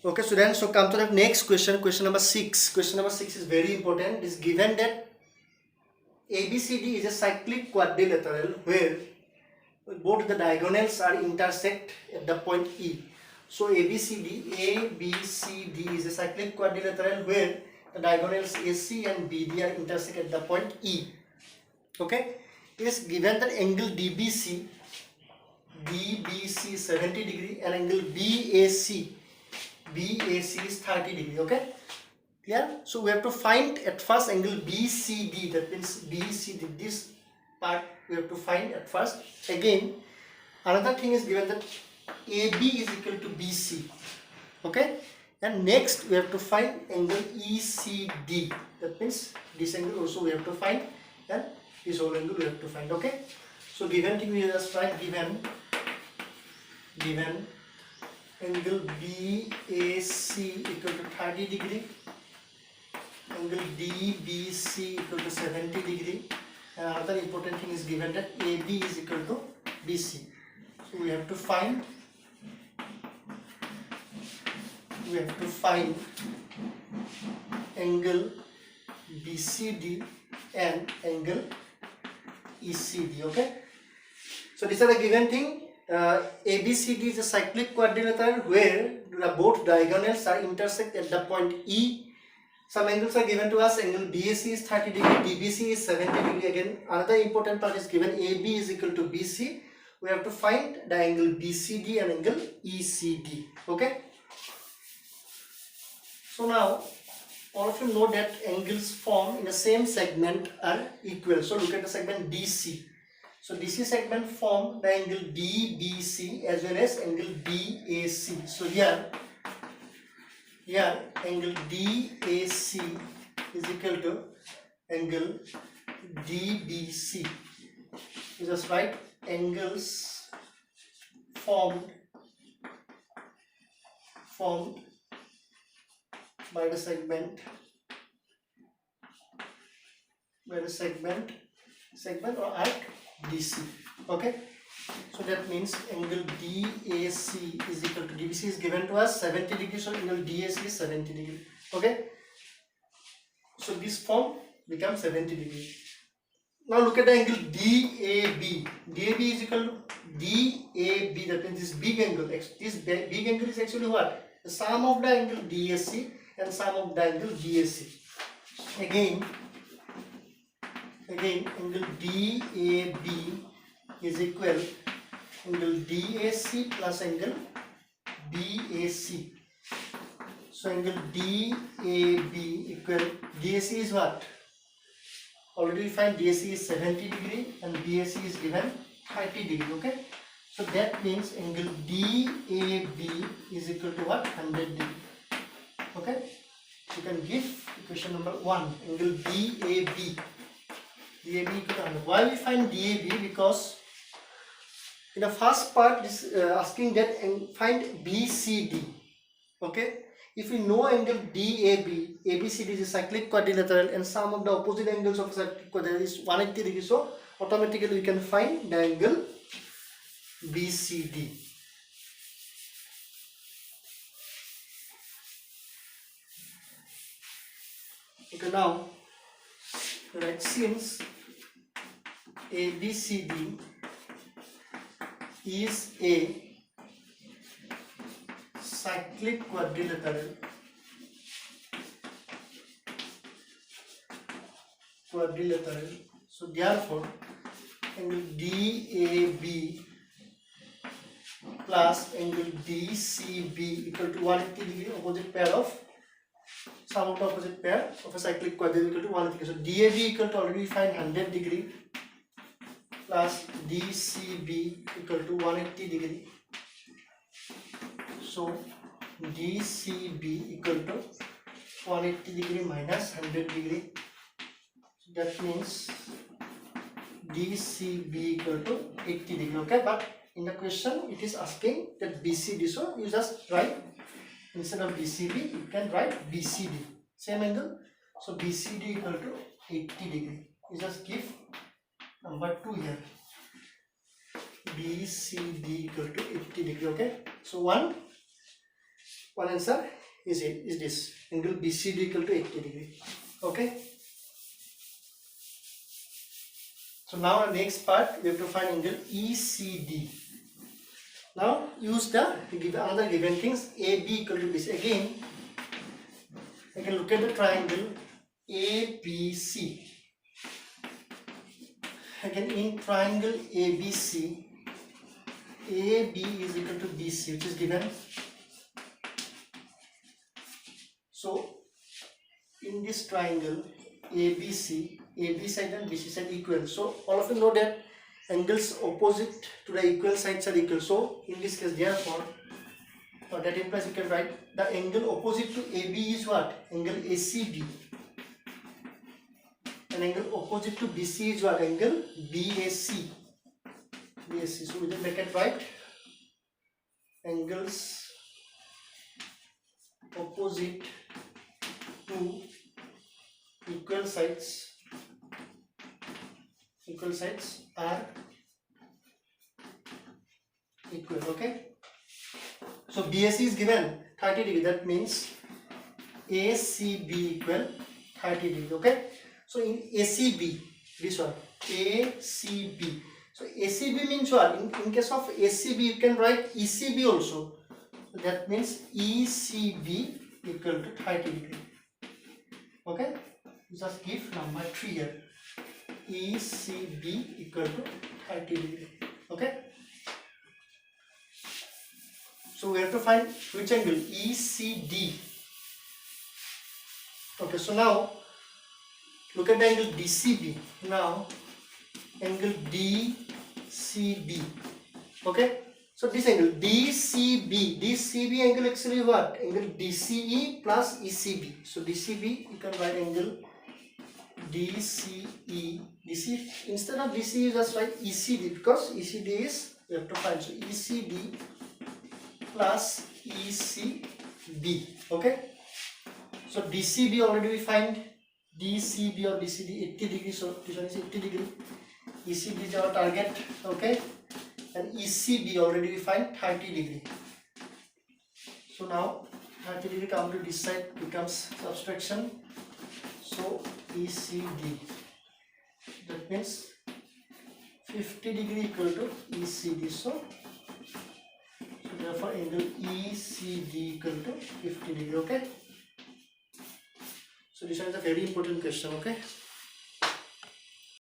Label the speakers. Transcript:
Speaker 1: Okay, students, so come to the next question, question number 6. Question number 6 is very important. It is given that ABCD is a cyclic quadrilateral where both the diagonals are intersect at the point E. So ABCD is a cyclic quadrilateral where the diagonals AC and BD are intersect at the point E. Okay, it is given that angle DBC is 70 degree and angle BAC is 30 degree. Okay, clear? So we have to find at first angle BCD, that means BCD, this part we have to find at first. Again, another thing is given that AB is equal to BC. Okay, and next we have to find angle ECD, that means this angle also we have to find, and this whole angle we have to find. Okay, so given thing we just write given angle BAC equal to 30 degree, angle DBC equal to 70 degree, and another important thing is given that AB is equal to BC. So we have to find angle BCD and angle ECD. Okay, so these are the given thing. ABCD is a cyclic quadrilateral where both diagonals are intersect at the point E. Some angles are given to us. Angle BAC is 30 degree, DBC is 70 degree. Again, another important part is given AB is equal to BC. We have to find the angle BCD and angle ECD. Okay. So now, all of you know that angles formed in the same segment are equal. So look at the segment DC. So DC segment form the angle DBC as well as angle BAC. So here angle DAC is equal to angle DBC. You just write angles formed by the segment or arc DC. Okay, so that means angle DAC is equal to DBC is given to us 70 degree, so angle DAC is 70 degree. Okay, so this form becomes 70 degree. Now look at the angle DAB. DAB is equal to DAB, that means this big angle. This big angle is actually what? The sum of the angle DAC and sum of the angle BAC. Again angle DAB is equal angle DAC plus angle BAC. So angle DAB equal, DAC is what? Already we find DAC is 70 degree and BAC is given 30 degree. Okay, so that means angle DAB is equal to what? 100 degree. Okay, you can give equation number 1, angle DAB equal to 100. Why we find DAB? Because in the first part is asking that and find BCD. Okay, if we know angle DAB, ABCD is a cyclic quadrilateral and sum of the opposite angles of cyclic quadrilateral is 180 degrees, so automatically we can find the angle BCD. Okay, now right, since ABCD is a cyclic quadrilateral, so therefore angle DAB plus angle DCB equal to 180 degree, opposite pair of sum of the opposite pair of a cyclic quadrilateral equal to 180 degree. So DAB equal to, already we find 100 degree plus DCB equal to 180 degree. So DCB equal to 180 degree minus 100 degree. So that means DCB equal to 80 degree. Okay, but in the question it is asking that BCD, so you just write, instead of BCB you can write BCD, same angle. So BCD equal to 80 degree. You just give number 2 here. BCD equal to 80 degree. Okay, so 1 one answer is this angle BCD equal to 80 degree. Okay. So now the next part we have to find angle ECD. Now use the another given things AB equal to BC. Again I can look at the triangle ABC. Again in triangle ABC, AB is equal to BC, which is given. So in this triangle ABC, AB side and BC side equal. So all of you know that angles opposite to the equal sides are equal. So in this case, therefore, that implies you can write the angle opposite to AB is what? Angle ACB. And angle opposite to BC is what? Angle BAC. BAC. So we just make it right. Angles opposite to equal sides are equal. Okay. So BAC is given 30 degree. That means ACB equal 30 degree. Okay. So in ACB, this one ACB. So ACB means what? In case of ACB, you can write ECB also. So that means ECB equal to 30 degree. Okay. Just give number 3 here. ECB equal to 30 degree. Okay. So we have to find which angle? ECD. Okay. So now look at the angle DCB. Now angle DCB. Okay. So this angle DCB angle actually what? Angle DCE plus ECB. So DCB you can write angle DCE. DC instead of DC you just write ECD because ECD is we have to find. So ECD plus ECB. Okay. So DCB already we find. DCB or DCD 80 degree. So this one is 80 degree. ECD is our target. Okay. And ECB already we find 30 degree. So now 30 degree come to this side becomes subtraction. So ECD, that means 50 degree equal to ECD. So therefore angle ECD equal to 50 degree. Okay. So this one is a very important question. Okay.